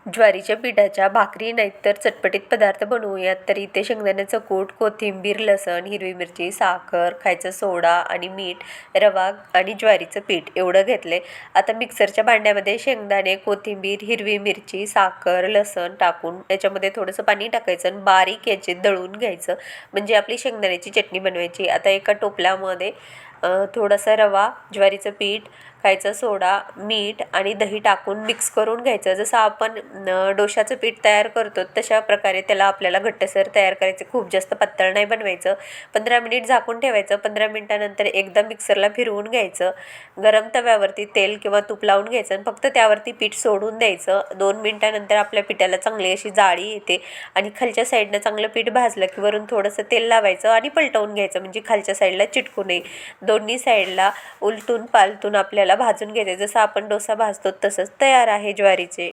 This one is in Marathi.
ज्वारीच्या पिठाच्या भाकरी नाहीतर चटपटीत पदार्थ बनवूयात. तर इथे शेंगदाण्याचं कूट, कोथिंबीर, लसण, हिरवी मिरची, साखर, खायचा सोडा आणि मीठ, रवा आणि ज्वारीचं पीठ एवढं घेतले. आता मिक्सरच्या भांड्यामध्ये शेंगदाणे, कोथिंबीर, हिरवी मिरची, साखर, लसण टाकून याच्यामध्ये थोडंसं पाणी टाकायचं आणि बारीक याचे दळून घ्यायचं, म्हणजे आपली शेंगदाण्याची चटणी बनवायची. आता एका टोपल्यामध्ये थोडासा रवा, ज्वारीचं पीठ, खायचा सोडा, मीठ आणि दही टाकून मिक्स करून घ्यायचं. जसं आपण डोशाचं पीठ तयार करतो तशा प्रकारे त्याला आपल्याला घट्टसर तयार करायचं. खूप जास्त पातळ नाही बनवायचं. 15 मिनिट झाकून ठेवायचं. 15 मिनिटानंतर एकदा मिक्सरला फिरवून घ्यायचं. गरम तव्यावरती तेल किंवा तूप लावून घ्यायचं आणि फक्त त्यावरती पीठ सोडून द्यायचं. 2 मिनिटानंतर आपल्या पिठाला चांगली अशी जाळी येते आणि खालच्या साईडनं चांगलं पीठ भाजलं की वरून थोडंसं तेल लावायचं आणि पलटवून घ्यायचं, म्हणजे खालच्या साईडला चिटकू नये. दोन्ही साईडला उलटून पालटून आपल्याला भाजून घ्यायचं. जसं आपण डोसा भाजतो तसंच तयार आहे ज्वारीचे.